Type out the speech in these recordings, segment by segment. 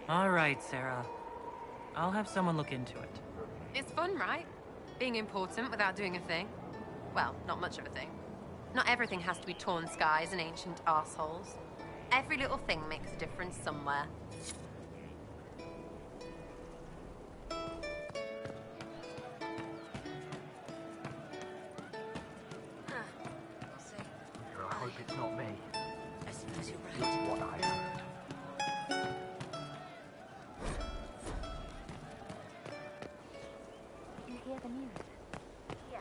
All right, Sarah. I'll have someone look into it. It's fun, right? Being important without doing a thing. Well, not much of a thing. Not everything has to be torn skies and ancient arseholes. Every little thing makes a difference somewhere. We'll see. I hope it's not me. I suppose you're Look right. what I heard. You hear the news? Yeah.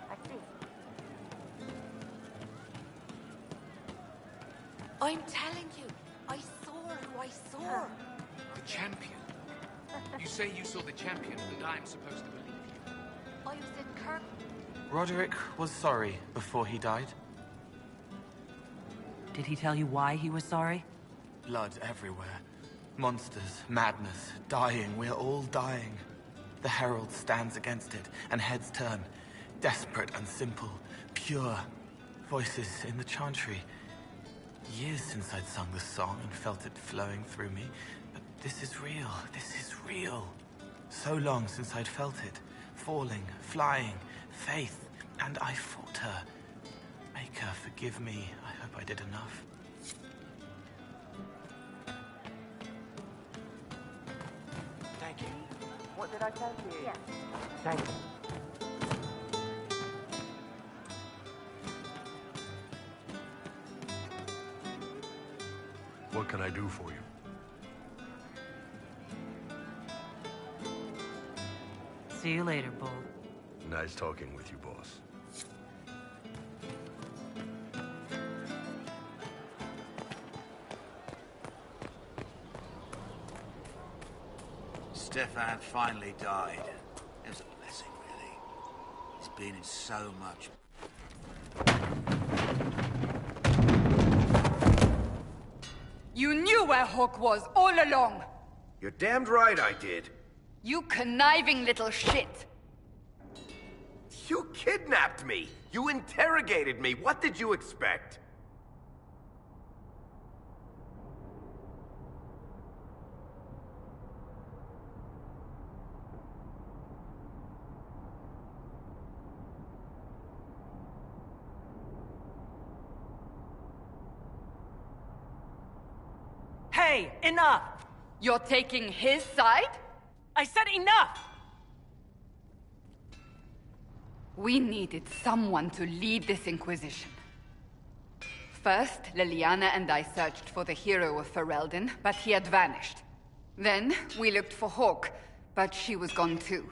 I see. I'm telling you, I saw who I saw. The champion? You say you saw the champion, and I'm supposed to believe you. I was in Kirk. Roderick was sorry before he died. Did he tell you why he was sorry? Blood everywhere. Monsters, madness, dying. We're all dying. The Herald stands against it, and heads turn. Desperate and simple. Pure. Voices in the chantry. Years since I'd sung the song and felt it flowing through me. But this is real. This is real. So long since I'd felt it. Falling, flying, faith. And I fought her. Make her forgive me. I hope I did enough. Thank you. What did I tell you? Yes. Thank you. What can I do for you? See you later, Bull. Nice talking with you, boss. Stefan finally died. It was a blessing, really. He's been in so much. You knew where Hawk was all along! You're damned right I did. You conniving little shit! You kidnapped me! You interrogated me! What did you expect? Hey, enough! You're taking his side? I said enough! We needed someone to lead this Inquisition. First, Liliana and I searched for the hero of Ferelden, but he had vanished. Then, we looked for Hawk, but she was gone too.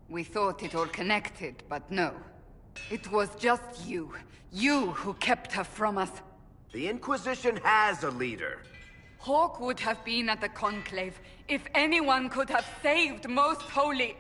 We thought it all connected, but no. It was just you. You who kept her from us. The Inquisition has a leader. Hawk would have been at the Conclave if anyone could have saved Most Holy.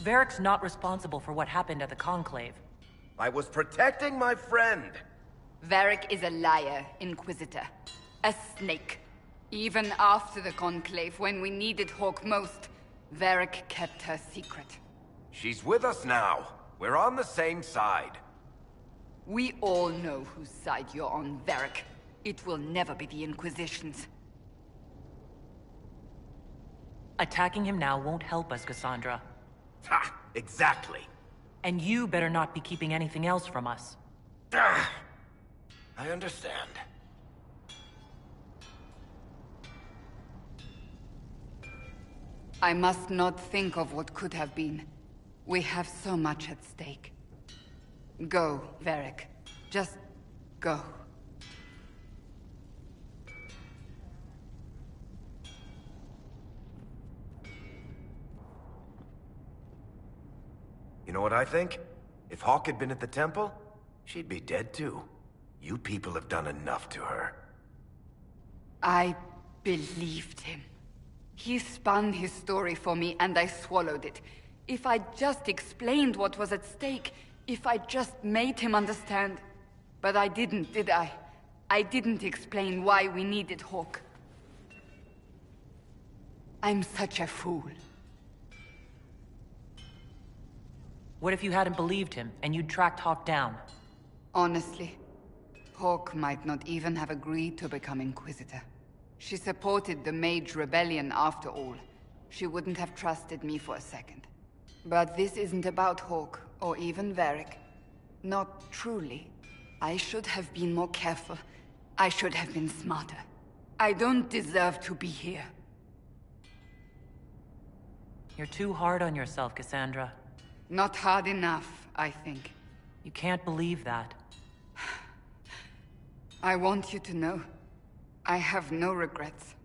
Varric's not responsible for what happened at the Conclave. I was protecting my friend. Varric is a liar, Inquisitor. A snake. Even after the Conclave, when we needed Hawk most, Varric kept her secret. She's with us now. We're on the same side. We all know whose side you're on, Varric. It will never be the Inquisition's. Attacking him now won't help us, Cassandra. Ha! Exactly. And you better not be keeping anything else from us. Ah, I understand. I must not think of what could have been. We have so much at stake. Go, Varric. Just go. You know what I think? If Hawk had been at the temple, she'd be dead too. You people have done enough to her. I believed him. He spun his story for me and I swallowed it. If I just explained what was at stake, if I just made him understand. But I didn't, did I? I didn't explain why we needed Hawk. I'm such a fool. What if you hadn't believed him, and you'd tracked Hawk down? Honestly, Hawk might not even have agreed to become Inquisitor. She supported the Mage Rebellion after all. She wouldn't have trusted me for a second. But this isn't about Hawk, or even Varric. Not truly. I should have been more careful. I should have been smarter. I don't deserve to be here. You're too hard on yourself, Cassandra. Not hard enough, I think. You can't believe that. I want you to know, I have no regrets.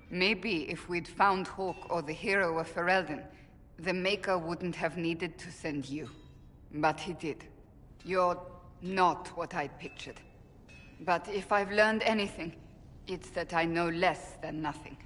Maybe if we'd found Hawk or the hero of Ferelden, the Maker wouldn't have needed to send you. But he did. You're not what I'd pictured. But if I've learned anything, it's that I know less than nothing.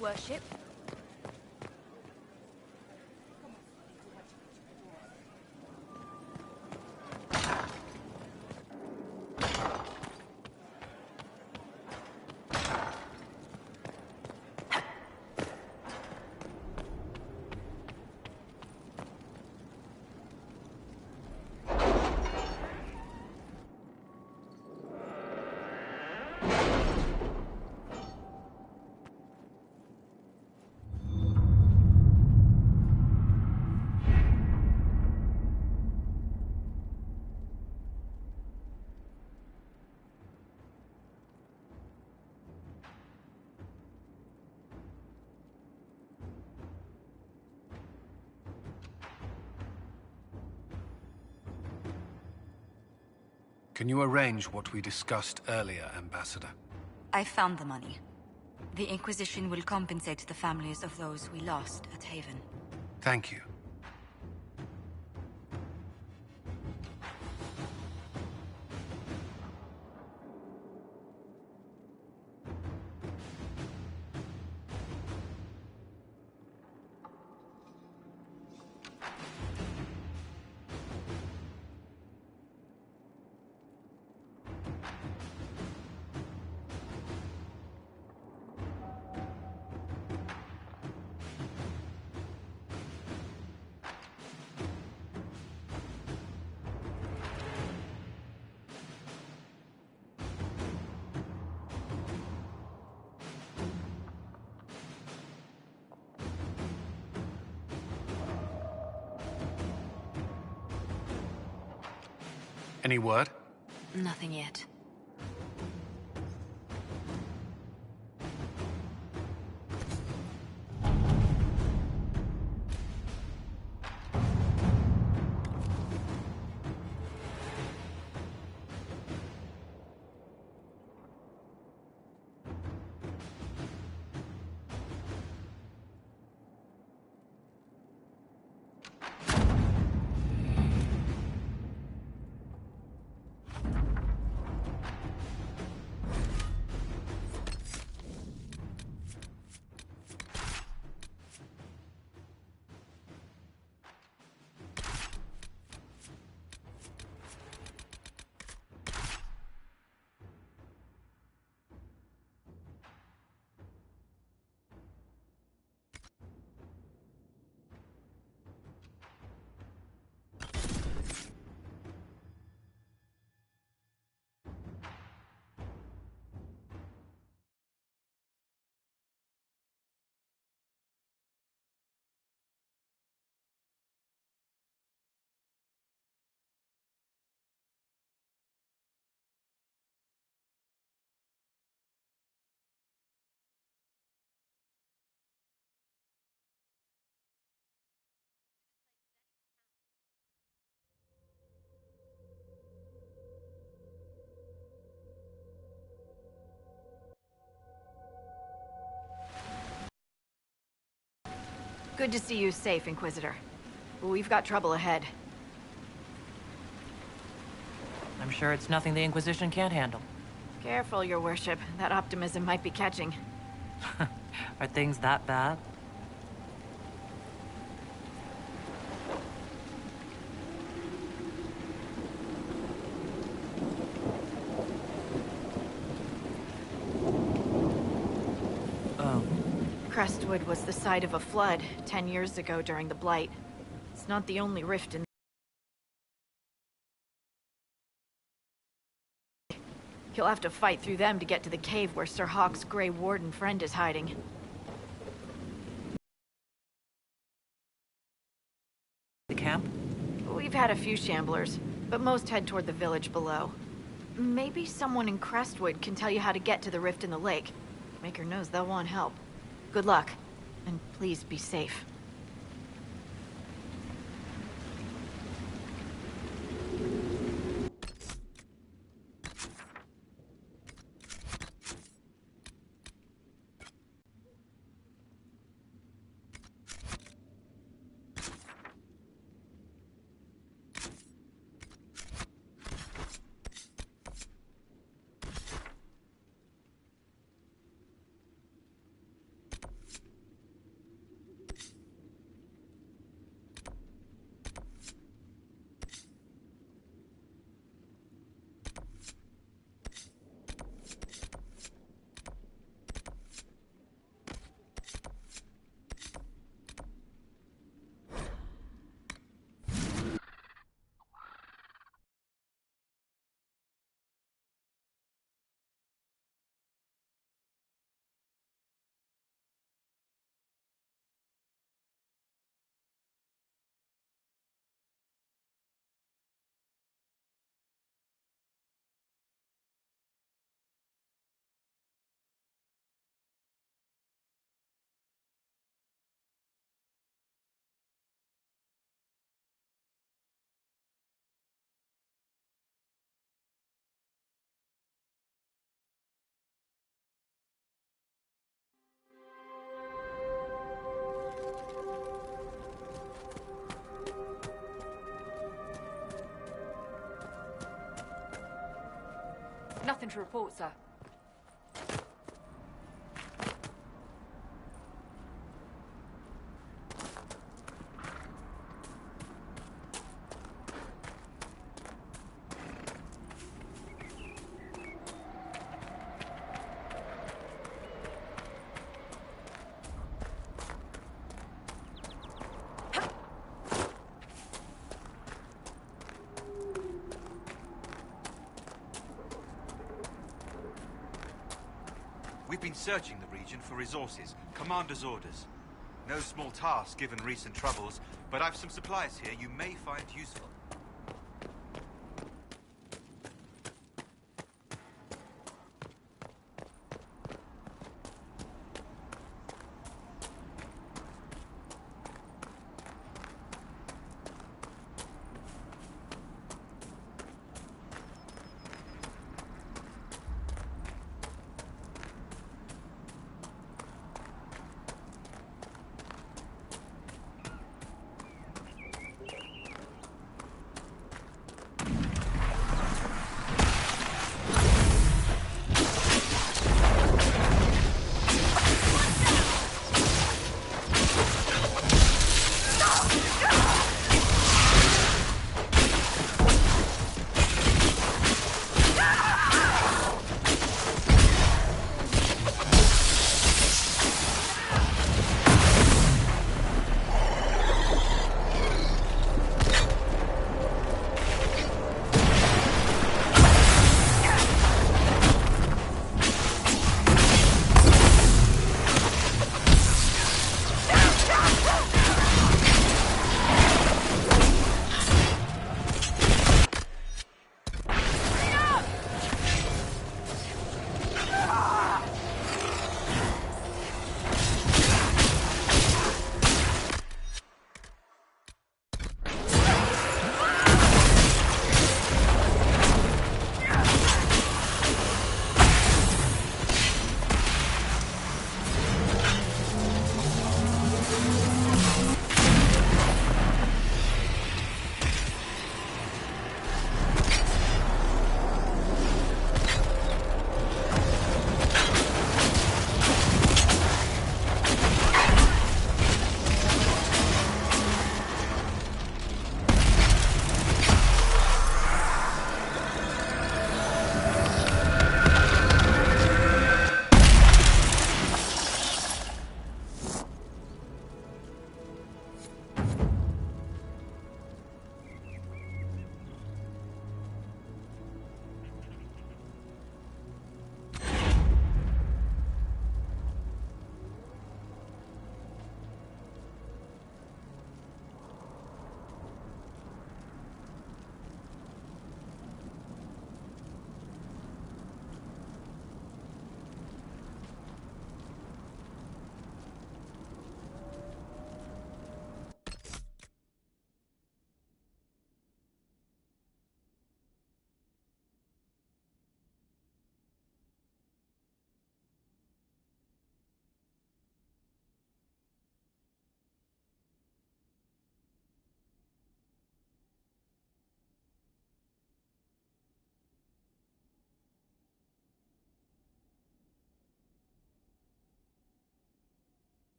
Worship. Can you arrange what we discussed earlier, Ambassador? I found the money. The Inquisition will compensate the families of those we lost at Haven. Thank you. Any word? Nothing yet. Good to see you safe, Inquisitor. We've got trouble ahead. I'm sure it's nothing the Inquisition can't handle. Careful, Your Worship. That optimism might be catching. Are things that bad? Crestwood was the site of a flood 10 years ago during the Blight. It's not the only rift in... You'll have to fight through them to get to the cave where Sir Hawke's Grey Warden friend is hiding. The camp? We've had a few shamblers, but most head toward the village below. Maybe someone in Crestwood can tell you how to get to the rift in the lake. Maker knows they'll want help. Good luck, and please be safe. Nothing to report, sir. We've been searching the region for resources, commander's orders. No small task given recent troubles, but I've some supplies here you may find useful.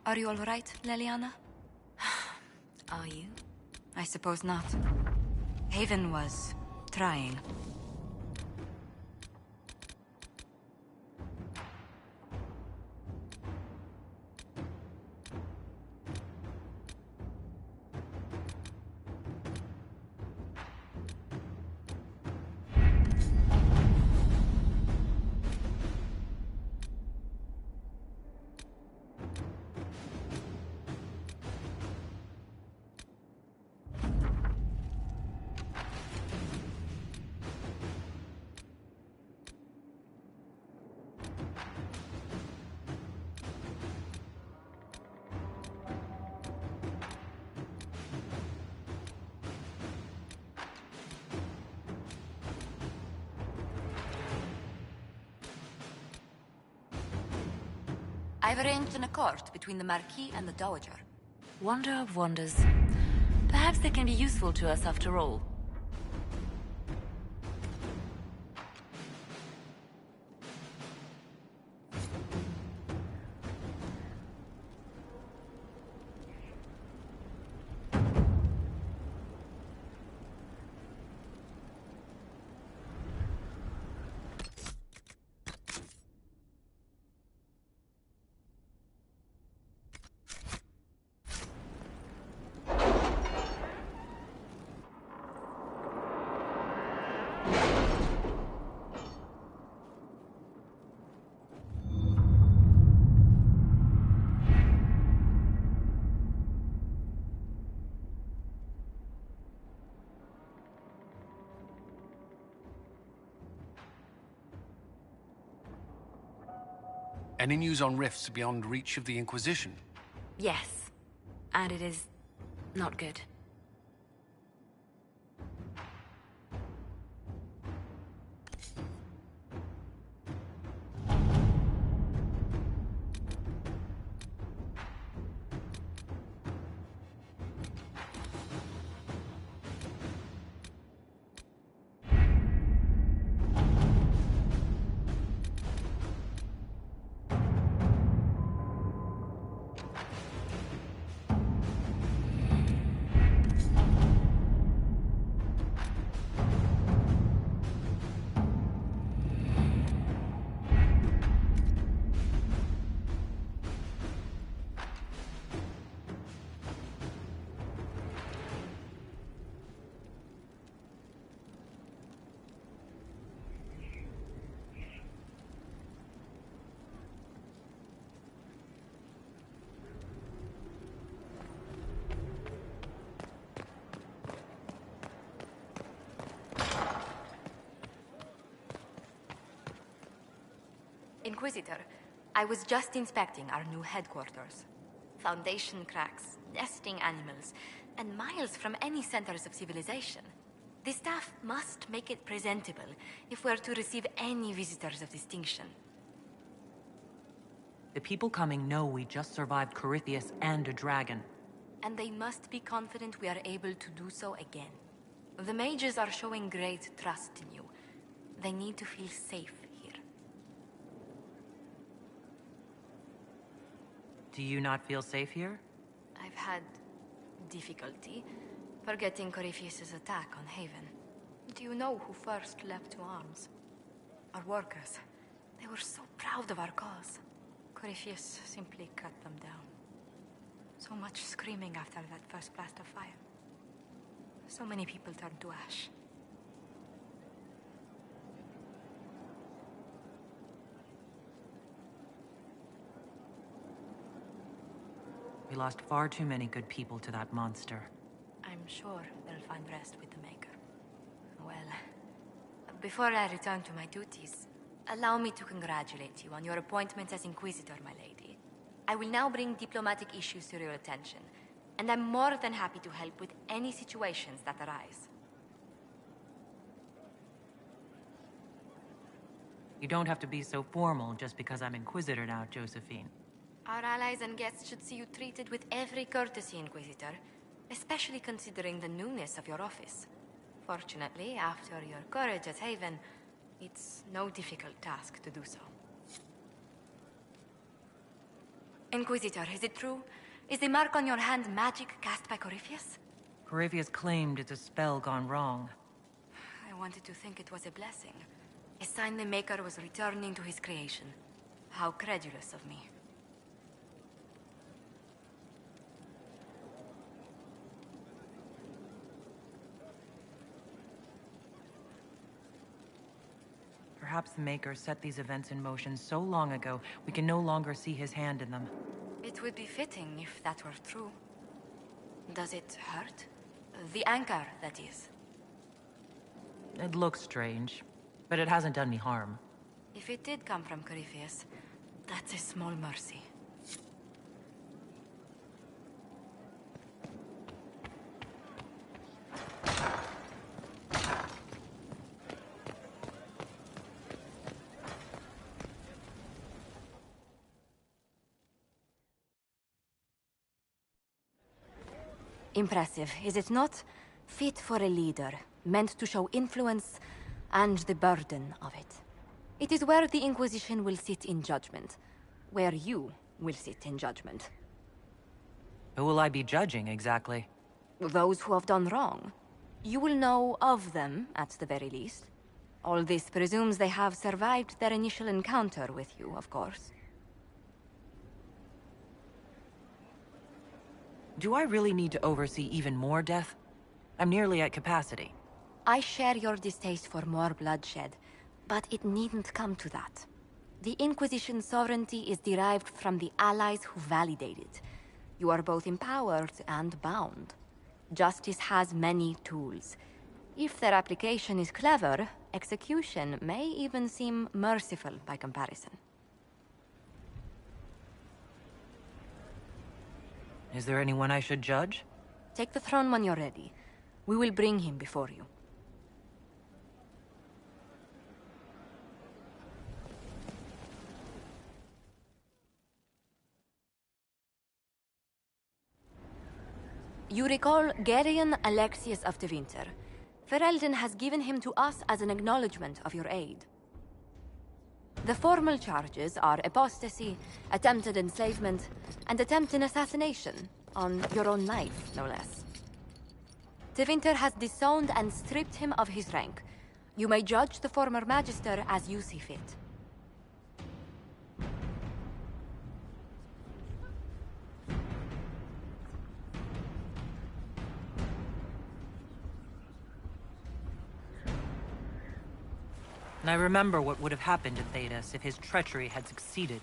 Are you all right, Leliana? Are you? I suppose not. Haven was trying. I've arranged an accord between the Marquis and the Dowager. Wonder of wonders. Perhaps they can be useful to us after all. Any news on rifts beyond reach of the Inquisition? Yes. And it is not good. Inquisitor, I was just inspecting our new headquarters. Foundation cracks, nesting animals, and miles from any centers of civilization. The staff must make it presentable if we're to receive any visitors of distinction. The people coming know we just survived Corypheus and a dragon. And they must be confident we are able to do so again. The mages are showing great trust in you. They need to feel safe here. Do you not feel safe here? I've had difficulty forgetting Corypheus' attack on Haven. Do you know who first leapt to arms? Our workers. They were so proud of our cause. Corypheus simply cut them down. So much screaming after that first blast of fire. So many people turned to ash. We lost far too many good people to that monster. I'm sure they'll find rest with the Maker. Well, before I return to my duties, allow me to congratulate you on your appointment as Inquisitor, my lady. I will now bring diplomatic issues to your attention, and I'm more than happy to help with any situations that arise. You don't have to be so formal just because I'm Inquisitor now, Josephine. Our allies and guests should see you treated with every courtesy, Inquisitor, especially considering the newness of your office. Fortunately, after your courage at Haven, it's no difficult task to do so. Inquisitor, is it true? Is the mark on your hand magic cast by Corypheus? Corypheus claimed it's a spell gone wrong. I wanted to think it was a blessing. A sign the Maker was returning to his creation. How credulous of me. Perhaps the Maker set these events in motion so long ago, we can no longer see his hand in them. It would be fitting if that were true. Does it hurt? The anchor, that is. It looks strange, but it hasn't done me harm. If it did come from Corypheus, that's a small mercy. Impressive, is it not? Fit for a leader, meant to show influence and the burden of it. It is where the Inquisition will sit in judgment, where you will sit in judgment. Who will I be judging, exactly? Those who have done wrong. You will know of them, at the very least. All this presumes they have survived their initial encounter with you, of course. Do I really need to oversee even more death? I'm nearly at capacity. I share your distaste for more bloodshed, but it needn't come to that. The Inquisition's sovereignty is derived from the allies who validate it. You are both empowered and bound. Justice has many tools. If their application is clever, execution may even seem merciful by comparison. Is there anyone I should judge? Take the throne when you're ready. We will bring him before you. You recall Geryon Alexius of the Winter. Ferelden has given him to us as an acknowledgement of your aid. The formal charges are apostasy, attempted enslavement, and attempted assassination, on your own life, no less. De Winter has disowned and stripped him of his rank. You may judge the former Magister as you see fit. And I remember what would have happened to Thedas if his treachery had succeeded.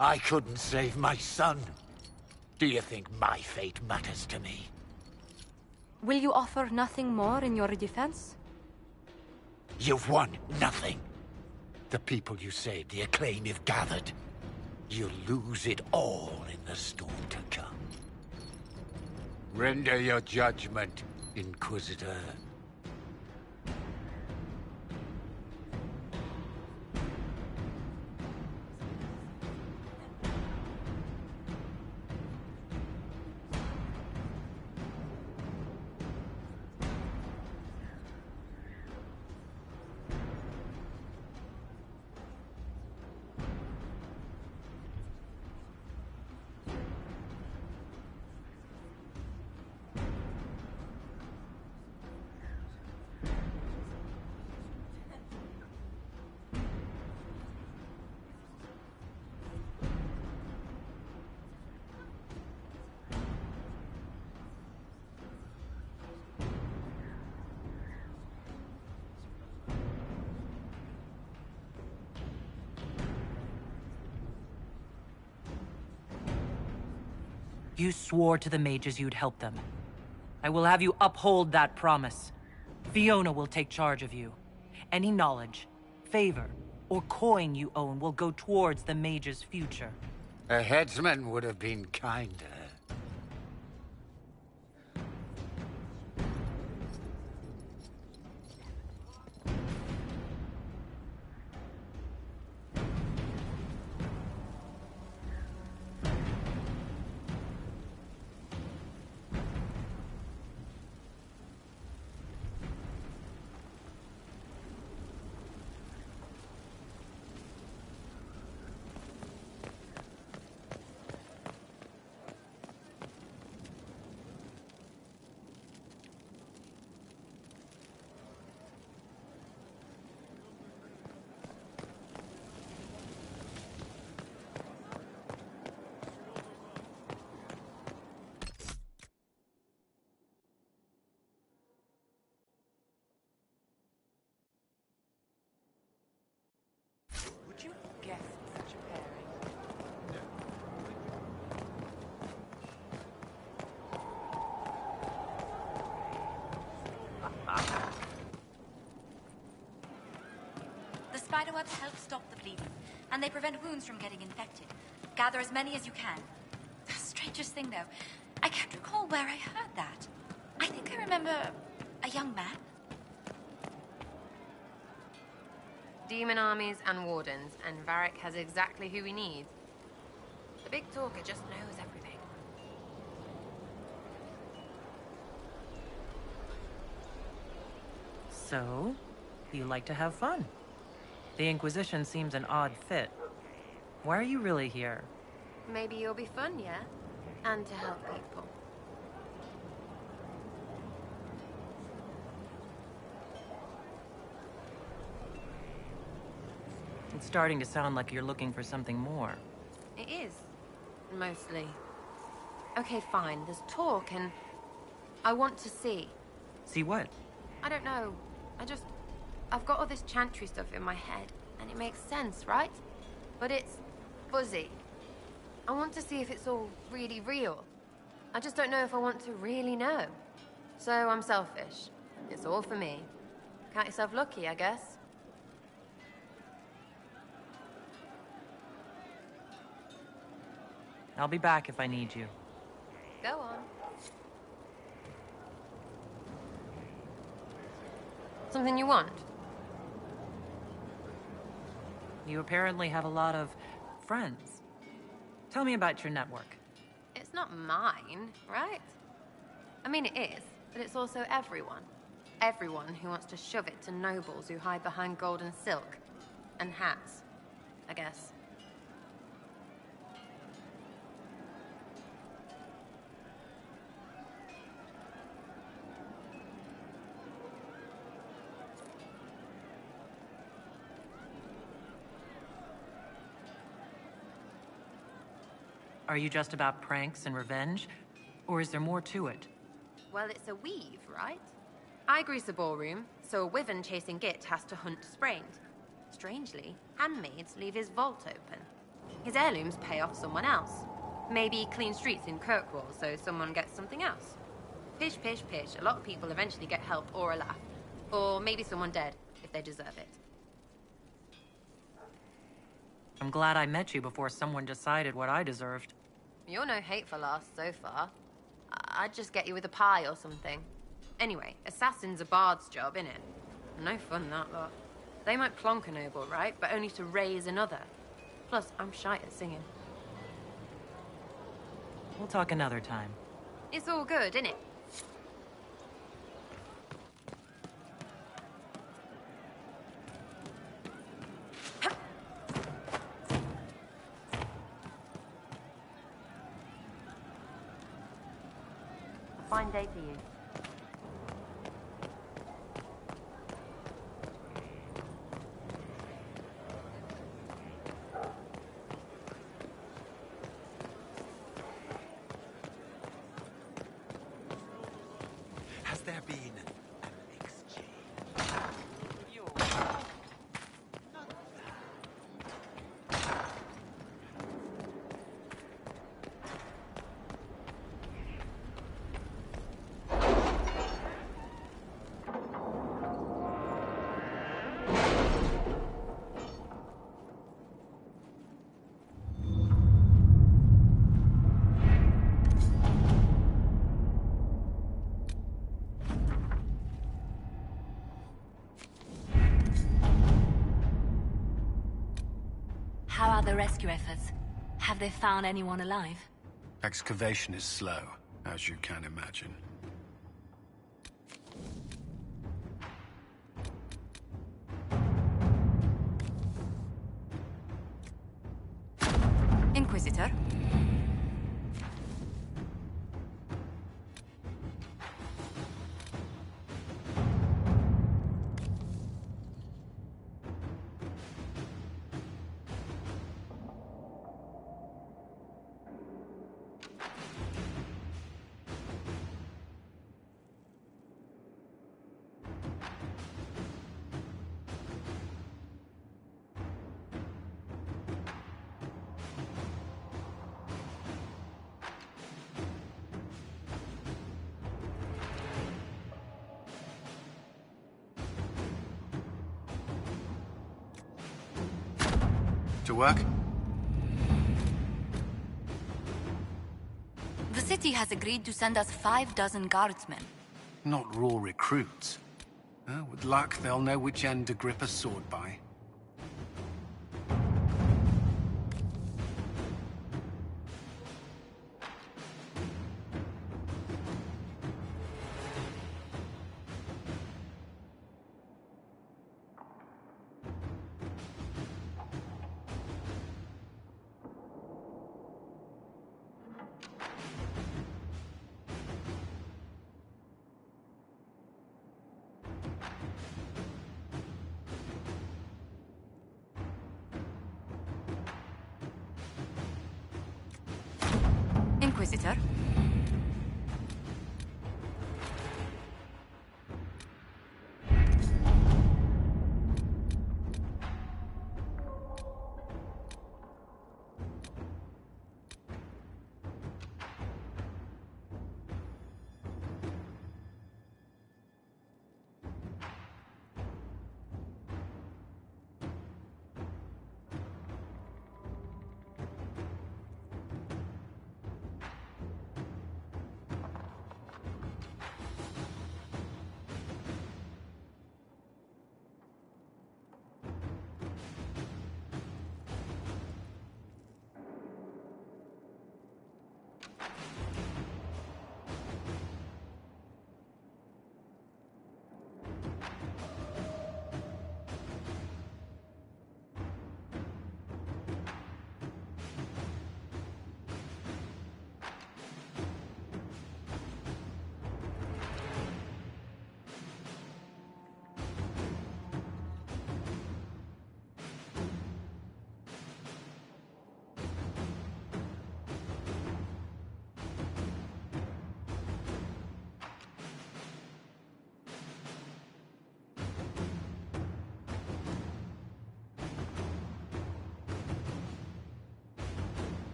I couldn't save my son. Do you think my fate matters to me? Will you offer nothing more in your defense? You've won nothing. The people you saved, the acclaim you've gathered. You'll lose it all in the storm to come. Render your judgment, Inquisitor. You swore to the mages you'd help them. I will have you uphold that promise. Fiona will take charge of you. Any knowledge, favor, or coin you own will go towards the mage's future. A headsman would have been kinder. spider-webs help stop the bleeding, and they prevent wounds from getting infected. Gather as many as you can. The strangest thing, though, I can't recall where I heard that. I think I remember a young man. Demon armies and wardens, and Varric has exactly who he needs. The big talker just knows everything. So, you like to have fun. The Inquisition seems an odd fit. Why are you really here? Maybe you'll be fun, yeah? And to help people. It's starting to sound like you're looking for something more. It is. Mostly. Okay, fine. There's talk and... I want to see. See what? I don't know. I've got all this chantry stuff in my head, and it makes sense, right? But it's fuzzy. I want to see if it's all really real. I just don't know if I want to really know. So I'm selfish. It's all for me. Count yourself lucky, I guess. I'll be back if I need you. Go on. Something you want? You apparently have a lot of friends. Tell me about your network. It's not mine, right? I mean, it is, but it's also everyone. Everyone who wants to shove it to nobles who hide behind gold and silk. And hats, I guess. Are you just about pranks and revenge? Or is there more to it? Well, it's a weave, right? I grease a ballroom, so a wyvern chasing Git has to hunt sprained. Strangely, handmaids leave his vault open. His heirlooms pay off someone else. Maybe clean streets in Kirkwall, so someone gets something else. Pish, pish, pish. A lot of people eventually get help or a laugh. Or maybe someone dead, if they deserve it. I'm glad I met you before someone decided what I deserved. You're no hateful ass so far. I'd just get you with a pie or something. Anyway, assassin's a bard's job, innit? No fun, that lot. They might plonk a noble, right? But only to raise another. Plus, I'm shite at singing. We'll talk another time. It's all good, innit? Fine day to you. Has there been an exchange? How are the rescue efforts? Have they found anyone alive? Excavation is slow, as you can imagine. Inquisitor? work? The city has agreed to send us 5 dozen guardsmen. Not raw recruits. With luck, they'll know which end to grip a sword by. Inquisitor?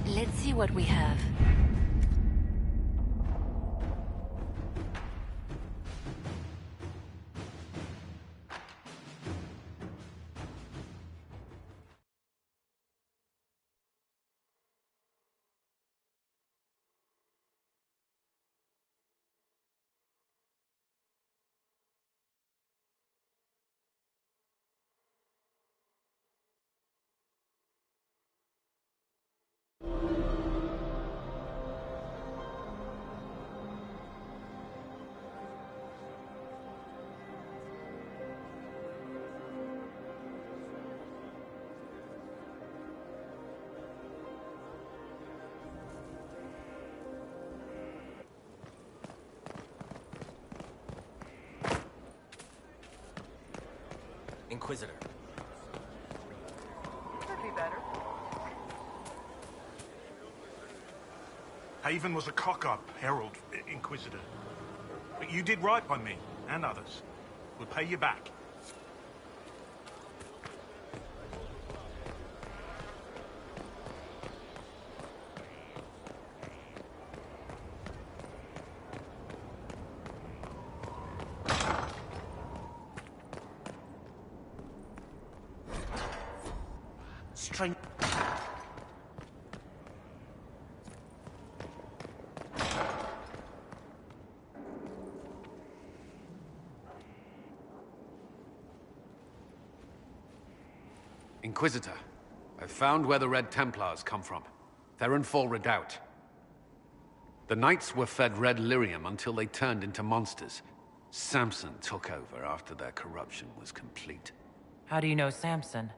Let's see what we have. Inquisitor. Could be better. Haven was a cock-up, Herald, Inquisitor. But you did right by me, and others. We'll pay you back. Strength. Inquisitor, I've found where the Red Templars come from. Therenfall Redoubt. The Knights were fed red lyrium until they turned into monsters. Samson took over after their corruption was complete. How do you know Samson?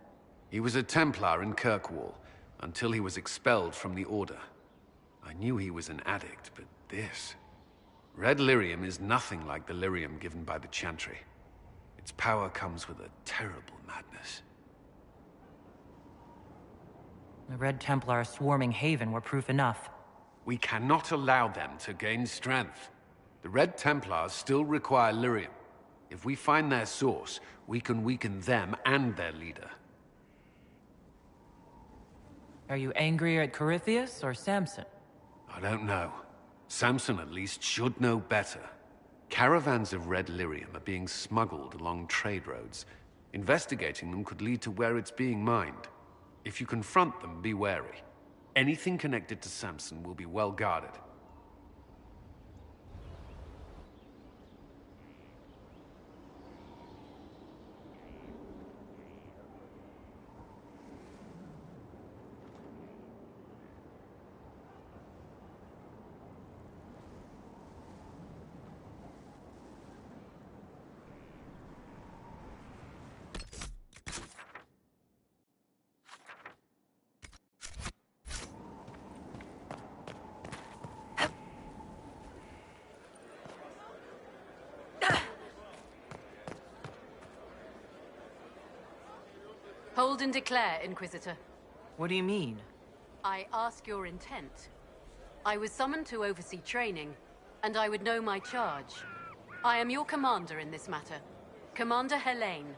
He was a Templar in Kirkwall, until he was expelled from the Order. I knew he was an addict, but this... Red lyrium is nothing like the lyrium given by the Chantry. Its power comes with a terrible madness. The Red Templar swarming Haven were proof enough. We cannot allow them to gain strength. The Red Templars still require lyrium. If we find their source, we can weaken them and their leader. Are you angrier at Corypheus or Samson? I don't know. Samson at least should know better. Caravans of red lyrium are being smuggled along trade roads. Investigating them could lead to where it's being mined. If you confront them, be wary. Anything connected to Samson will be well guarded. Hold and declare, Inquisitor. What do you mean? I ask your intent. I was summoned to oversee training, and I would know my charge. I am your commander in this matter. Commander Helene.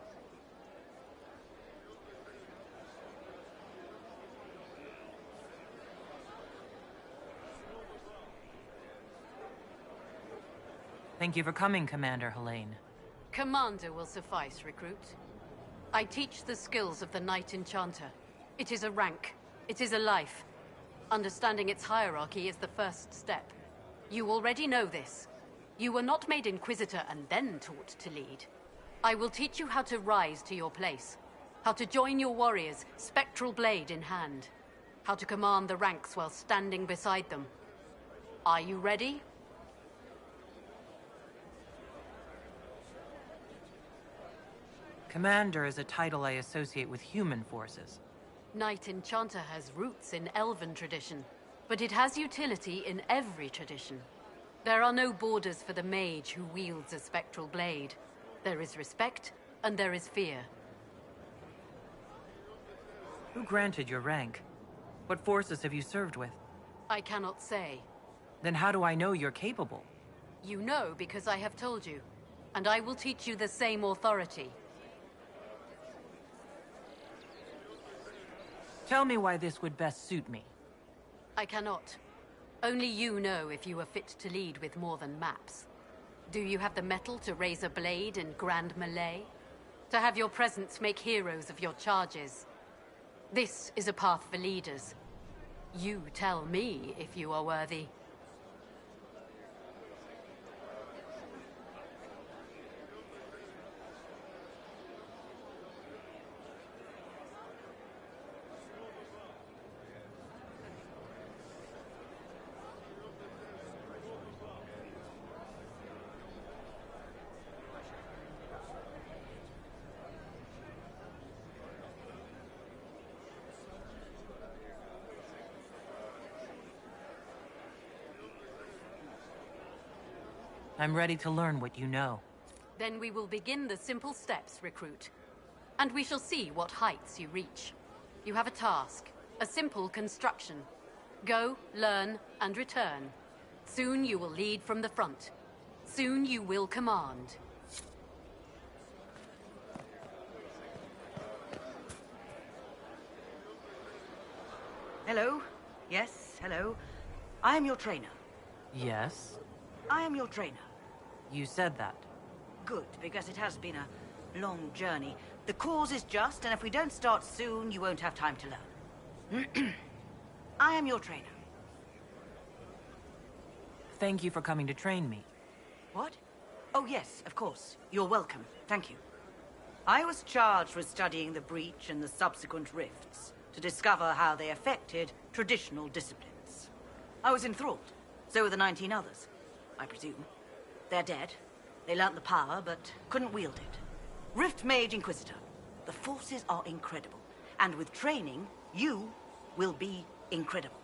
Thank you for coming, Commander Helene. Commander will suffice, recruit. I teach the skills of the Knight Enchanter. It is a rank. It is a life. Understanding its hierarchy is the first step. You already know this. You were not made Inquisitor and then taught to lead. I will teach you how to rise to your place. How to join your warriors, spectral blade in hand. How to command the ranks while standing beside them. Are you ready? Commander is a title I associate with human forces. Knight Enchanter has roots in Elven tradition, but it has utility in every tradition. There are no borders for the mage who wields a spectral blade. There is respect, and there is fear. Who granted your rank? What forces have you served with? I cannot say. Then how do I know you're capable? You know because I have told you, and I will teach you the same authority. Tell me why this would best suit me. I cannot. Only you know if you are fit to lead with more than maps. Do you have the mettle to raise a blade in grand melee? To have your presence make heroes of your charges? This is a path for leaders. You tell me if you are worthy. I'm ready to learn what you know. Then we will begin the simple steps, recruit. And we shall see what heights you reach. You have a task, a simple construction. Go, learn, and return. Soon you will lead from the front. Soon you will command. Hello? Yes, hello. I am your trainer. Yes? I am your trainer. You said that. Good, because it has been a long journey. The cause is just, and if we don't start soon, you won't have time to learn. I am your trainer. Thank you for coming to train me. What? Oh, yes, of course. You're welcome. Thank you. I was charged with studying the breach and the subsequent rifts to discover how they affected traditional disciplines. I was enthralled. So were the 19 others, I presume. They're dead. They learnt the power, but couldn't wield it. Rift Mage Inquisitor. The forces are incredible. And with training, you will be incredible.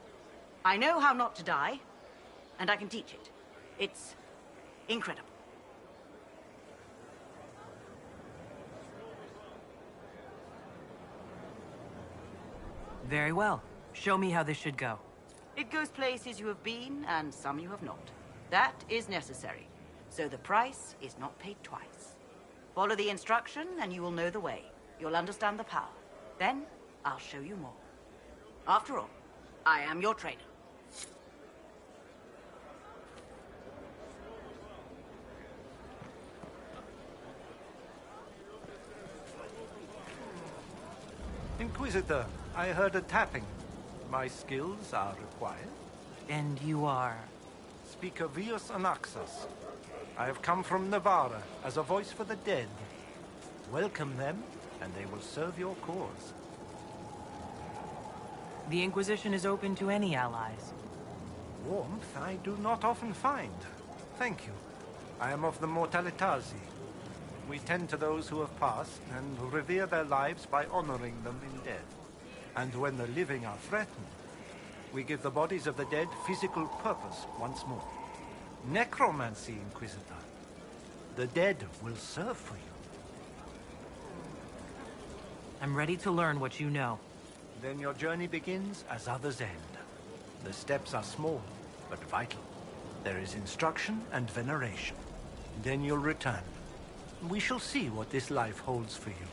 I know how not to die, and I can teach it. It's incredible. Very well. Show me how this should go. It goes places you have been, and some you have not. That is necessary, so the price is not paid twice. Follow the instruction and you will know the way. You'll understand the power. Then, I'll show you more. After all, I am your trainer. Inquisitor, I heard a tapping. My skills are required. And you are? Speaker Vius Anaxas. I have come from Navarra as a voice for the dead. Welcome them, and they will serve your cause. The Inquisition is open to any allies. Warmth I do not often find. Thank you. I am of the Mortalitazi. We tend to those who have passed and revere their lives by honoring them in death. And when the living are threatened, we give the bodies of the dead physical purpose once more. Necromancy, Inquisitor. The dead will serve for you. I'm ready to learn what you know. Then your journey begins as others end. The steps are small, but vital. There is instruction and veneration. Then you'll return. We shall see what this life holds for you.